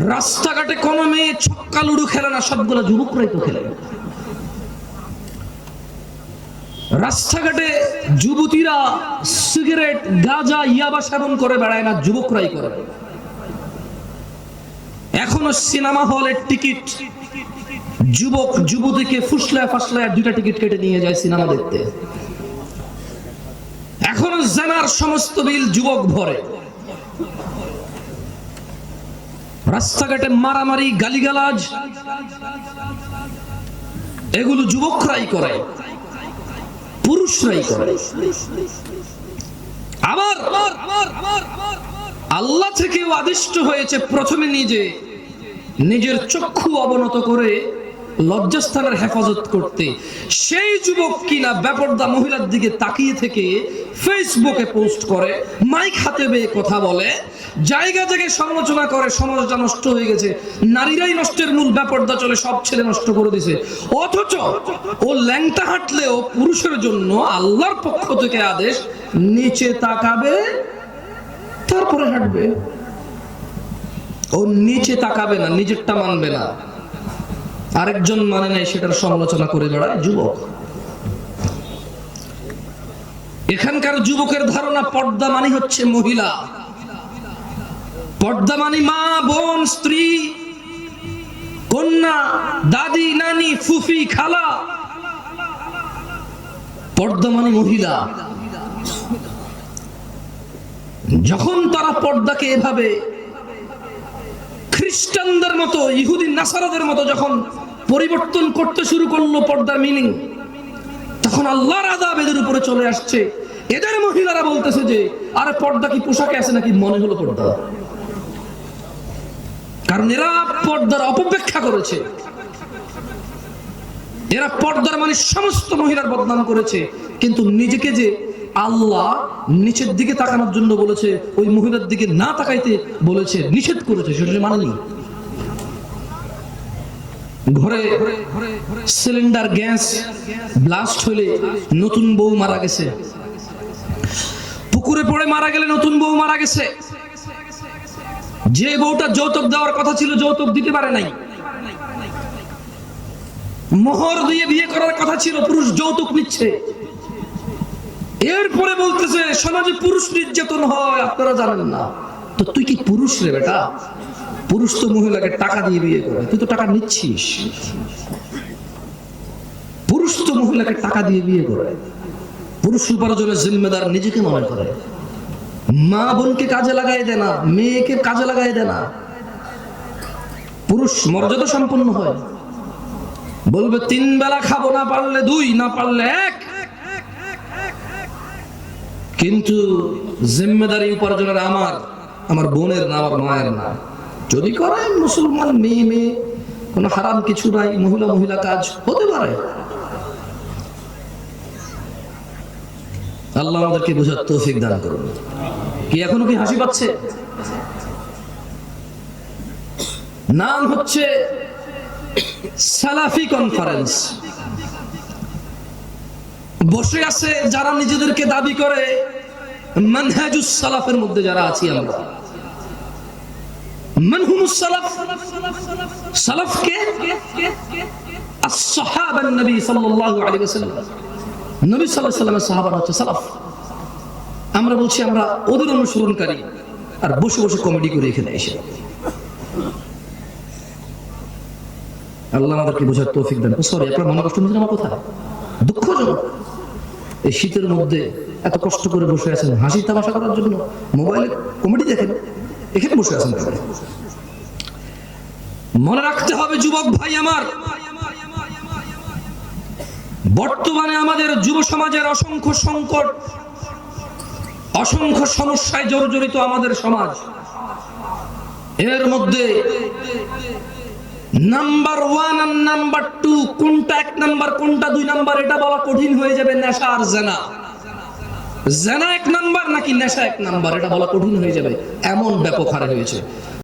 রাস্তাঘাটে কোনো মেয়ে ছক্কা লুডু খেলে না, সবগুলো যুবকরাই তো খেলে। রাস্তাঘাটে যুবতীরা সিগারেট গাঁজা ইয়াবা সেবন করে বেড়ায় না, যুবকরাই করে। এখনো সিনেমা হলের টিকিট যুবক যুবতীকে ফুসলায় ফাসলায় 2টা টিকিট কেটে নিয়ে যায় সিনেমা দেখতে। এখনো জানার সমস্ত বিল যুবক ভরে। রাস্তাঘাটে মারামারি গালিগালাজ এগুলো যুবকরাই করে, পুরুষরাই করে। আবার আল্লাহ থেকেও আদিষ্ট হয়েছে প্রথমে নিজের চক্ষু অবনত করে লজ্জাস্থানের হেফাজত করতে। সেই যুবক কিনা বেপরদা মহিলার দিকে তাকিয়ে থেকে ফেসবুকে পোস্ট করে, মাইক হাতে বেয়ে কথা বলে, জায়গা জায়গায় সমালোচনা করে, সমাজটা নষ্ট হয়ে গেছে, নারীরাই নষ্টের মূল, বেপরদা চলে, সব ছেলে নষ্ট করে দিছে। অথচ ও ল্যাংটা হাঁটলেও পুরুষের জন্য আল্লাহর পক্ষ থেকে আদেশ, নিচে তাকাবে তারপরে হাঁটবে। ও নিচে তাকাবে না, নিজেরটা মানবে না, আরেকজন মানে নাই সেটার সমালোচনা করে বেড়ায় যুবক। এখানকার যুবকের ধারণা পর্দা মানে হচ্ছে মহিলা, পর্দা মানে মা, বোন, স্ত্রী, কন্যা, দাদি, নানি, ফুফি, খালা। পর্দা মানে মহিলা। যখন তারা পর্দাকে এভাবে খ্রিস্টানদের মতো, ইহুদি নাসারাদের মতো যখন পরিবর্তন করতে শুরু করলো পর্দার মিনিং, তখন আল্লাহর আযাব এদের উপরে চলে আসছে। এদের মহিলারা বলতেছে যে আরে পর্দা কি পোশাকে আছে নাকি, মনে হলো পর্দা। কারণ এরা পর্দার অপব্যাখ্যা করেছে, এরা পর্দার মানে সমস্ত মহিলার বদনাম করেছে। কিন্তু নিজেকে যে আল্লাহ নিচের দিকে তাকানোর জন্য বলেছে, ওই মহিলার দিকে না তাকাইতে বলেছে, নিষেধ করেছে, সেটা মানেনি। ঘরে সিলিন্ডার গ্যাস ব্লাস্ট হলে নতুন বউ মারা গেছে, পুকুরে পড়ে মারা গেলে নতুন বউ মারা গেছে, যে বউটা যৌতুক দেওয়ার কথা ছিল যৌতুক দিতে পারে নাই, মোহর দিয়ে বিয়ে করার কথা ছিল, পুরুষ যৌতুক নিচ্ছে। এরপরে বলতেছে সমাজে পুরুষ নির্যাতন হয়, আপনারা জানেন না। তো তুই কি পুরুষ রে বেটা? পুরুষ তো মহিলাকে টাকা দিয়ে বিয়ে করে, তুই তো টাকা নিচ্ছিস। পুরুষ তো মহিলাকে টাকা দিয়ে বিয়ে করে, পুরুষ উপার্জনের জিম্মেদার নিজেকে মনে করে। মা বোনকে কাজে লাগাই দেয় না, মেয়েকে কাজে লাগাই দেয় না। পুরুষ মর্যাদা সম্পন্ন হয়, বলবে 3 বেলা খাবো, না পারলে 2, না পারলে 1। কিন্তু জিম্মেদারি উপার্জনের আমার বোনের না, আমার মায়ের না। যদি করে মুসলমান মেয়ে, কোন হারাম কিছু নাই, মহিলা কাজ হতে পারে। আল্লাহ আমাদেরকে বোঝার তৌফিক দান করুন। কি এখনো কি হাসি পাচ্ছে? নাম হচ্ছে সালাফি কনফারেন্স। বসে আছে যারা নিজেদেরকে দাবি করে মানহাজুস সালাফের মধ্যে যারা আছি আমরা। মানহুমুস সালাফ, সালাফকে আসহাবান নবী সাল্লাল্লাহু আলাইহি ওয়াসাল্লাম, নবী সাল্লাল্লাহু আলাইহি ওয়াসাল্লামের সাহাবারা হচ্ছে সালাফ। আমরা বলছি আমরা ওদের অনুসরণকারী, আর বসে বসে কমেডি করে এখানে এসে। আল্লাহ আমাদেরকে বোঝার তৌফিক দেন। সরি, আপনারা মনে কষ্ট নিচ্ছেন আমার কথা? দুঃখজনক এই শীতের মধ্যে এত কষ্ট করে বসে আছেন হাসি তামাশা করার জন্য, মোবাইলে কমেডি দেখেন, এখানে বসে আছেন। মনে রাখতে হবে যুবক ভাই আমার, বর্তমানে আমাদের যুব সমাজের অসংখ্য সংকট, অসংখ্য সমস্যায় জর্জরিত আমাদের সমাজ। এর মধ্যে নাম্বার 1 আর নাম্বার 2, কোনটা 1 নাম্বার কোনটা 2 নাম্বার এটা বলা কঠিন হয়ে যাবে। নেশা আর জেনা, জেনা 1 নাম্বার নাকি নেশা 1 নাম্বার এটা বলা কঠিন হয়ে যাবে, এমন ব্যাপক হারে হয়েছে।